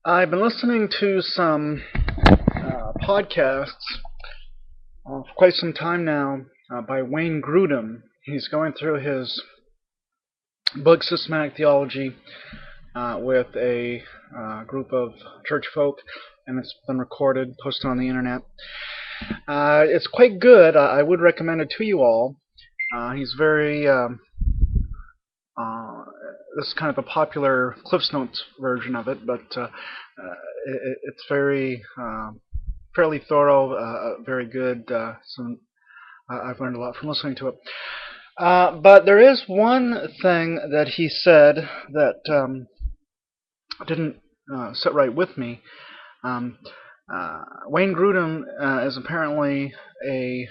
I've been listening to some podcasts for quite some time now by Wayne Grudem. He's going through his book Systematic Theology with a group of church folk, and it's been recorded, posted on the internet. It's quite good. I would recommend it to you all. He's very this is kind of a popular Cliff's Notes version of it, but it's very fairly thorough, very good. I've learned a lot from listening to it. But there is one thing that he said that didn't sit right with me. Wayne Grudem is apparently a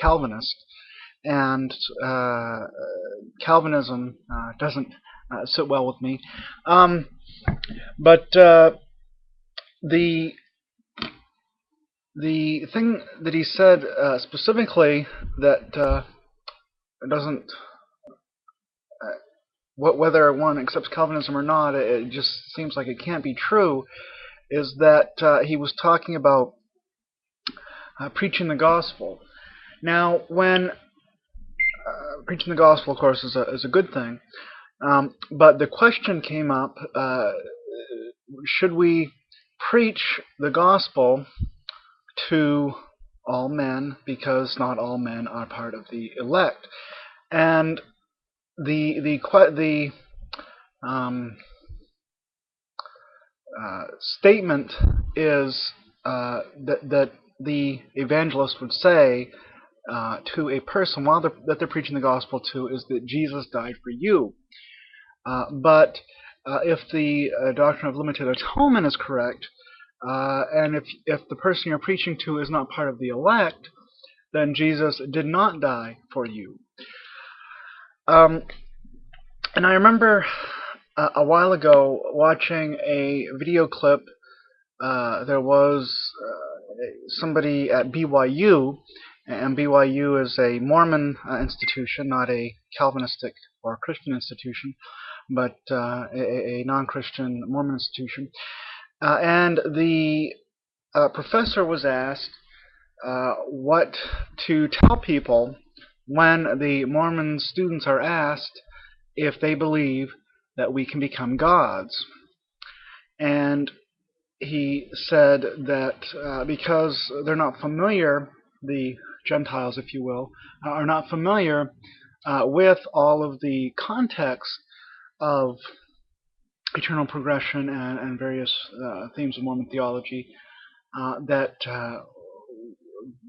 Calvinist, and Calvinism doesn't sit well with me. But the thing that he said specifically that doesn't whether one accepts Calvinism or not, it just seems like it can't be true, is that he was talking about preaching the gospel. Now, when preaching the gospel, of course, is a good thing, but the question came up: should we preach the gospel to all men, because not all men are part of the elect? And the statement is that the evangelist would say to a person that they're preaching the gospel to is that Jesus died for you. But if the doctrine of limited atonement is correct, and if the person you're preaching to is not part of the elect, then Jesus did not die for you. And I remember a while ago watching a video clip. There was somebody at BYU, and BYU is a Mormon institution, not a Calvinistic or Christian institution, but a non-Christian Mormon institution. And the professor was asked what to tell people when the Mormon students are asked if they believe that we can become gods. And he said that because they're not familiar, the Gentiles, if you will, are not familiar with all of the context of eternal progression and various themes of Mormon theology, that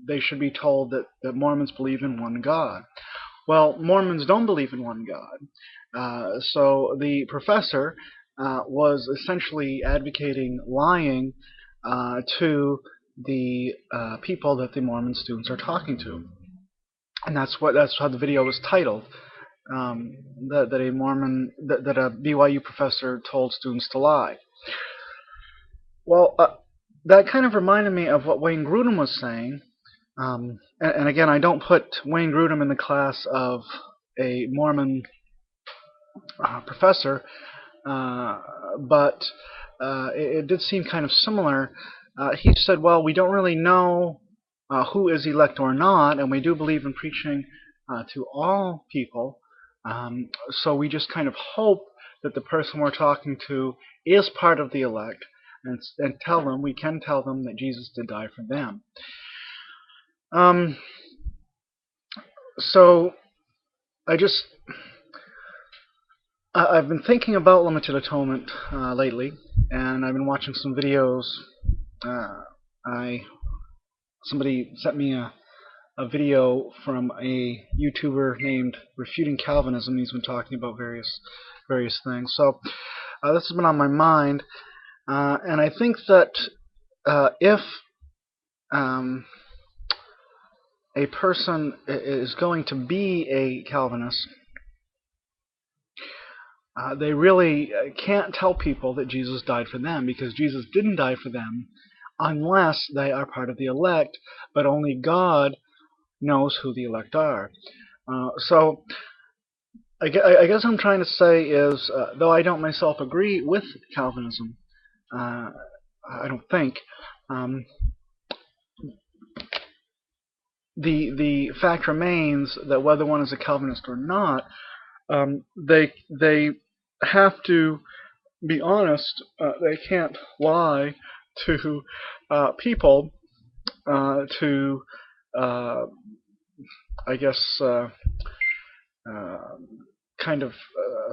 they should be told that Mormons believe in one God. Well, Mormons don't believe in one God. So the professor was essentially advocating lying to the people that the Mormon students are talking to, and that's how the video was titled. That a BYU professor told students to lie. Well, that kind of reminded me of what Wayne Grudem was saying. And again, I don't put Wayne Grudem in the class of a Mormon professor, but it did seem kind of similar. He said, well, we don't really know who is elect or not, and we do believe in preaching to all people, so we just kind of hope that the person we're talking to is part of the elect, and we can tell them that Jesus did die for them. So I've been thinking about limited atonement lately, and I've been watching some videos. Somebody sent me a video from a YouTuber named Refuting Calvinism. He's been talking about various things. So this has been on my mind, and I think that if a person is going to be a Calvinist, they really can't tell people that Jesus died for them, because Jesus didn't die for them unless they are part of the elect, but only God knows who the elect are. So I guess what I'm trying to say is, though I don't myself agree with Calvinism, I don't think. Um, the fact remains that whether one is a Calvinist or not, they have to be honest. They can't lie to people to I guess uh, kind of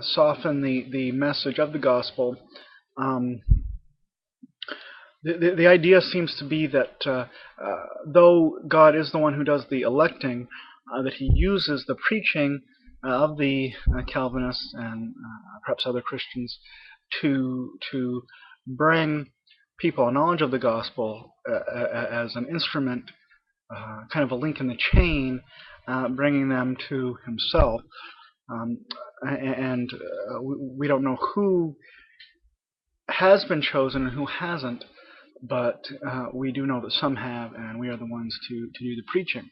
soften the message of the gospel. Um, the idea seems to be that though God is the one who does the electing, that He uses the preaching of the Calvinists and perhaps other Christians to bring people a knowledge of the gospel as an instrument, kind of a link in the chain, bringing them to Himself. Um, and we don't know who has been chosen and who hasn't, but we do know that some have, and we are the ones to do the preaching.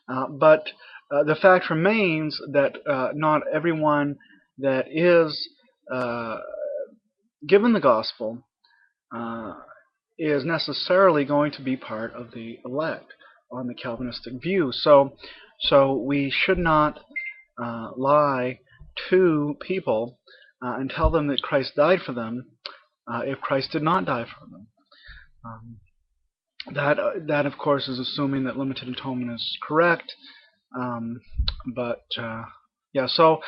But the fact remains that not everyone that is given the gospel is necessarily going to be part of the elect on the Calvinistic view. So we should not lie to people and tell them that Christ died for them if Christ did not die for them. That of course is assuming that limited atonement is correct. But yeah, so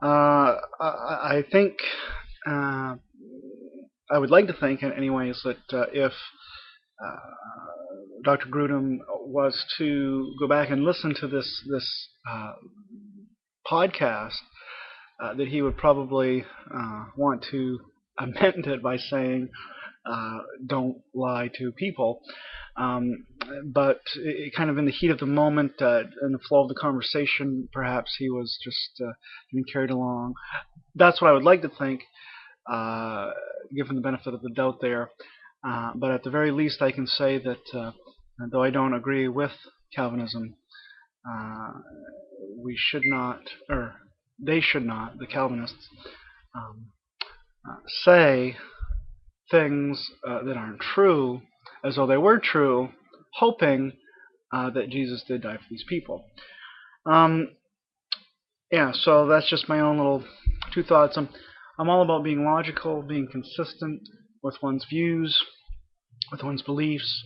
I think I would like to think, anyways, that if Dr. Grudem was to go back and listen to this podcast, that he would probably want to amend it by saying, "Don't lie to people." But kind of in the heat of the moment, in the flow of the conversation, perhaps he was just being carried along. That's what I would like to think, given the benefit of the doubt there. But at the very least, I can say that though I don't agree with Calvinism, we should not, or they should not, the Calvinists, say things that aren't true as though they were true, hoping that Jesus did die for these people. Yeah, so that's just my own little two thoughts. I'm all about being logical, being consistent with one's views, with one's beliefs.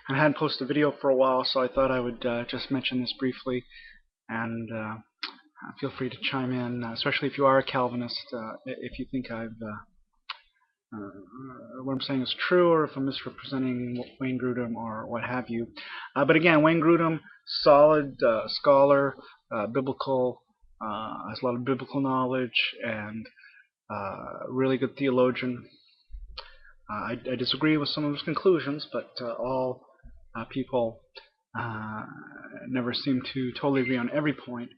I hadn't posted a video for a while, so I thought I would just mention this briefly, and feel free to chime in, especially if you are a Calvinist, if you think what I'm saying is true, or if I'm misrepresenting Wayne Grudem or what have you. But again, Wayne Grudem, solid scholar, biblical, has a lot of biblical knowledge, and really good theologian. I disagree with some of his conclusions, but all people never seem to totally agree on every point.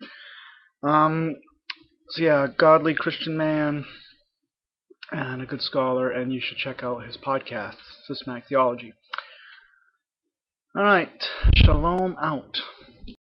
So yeah, godly Christian man and a good scholar, and you should check out his podcast, Systematic Theology. Alright, shalom out.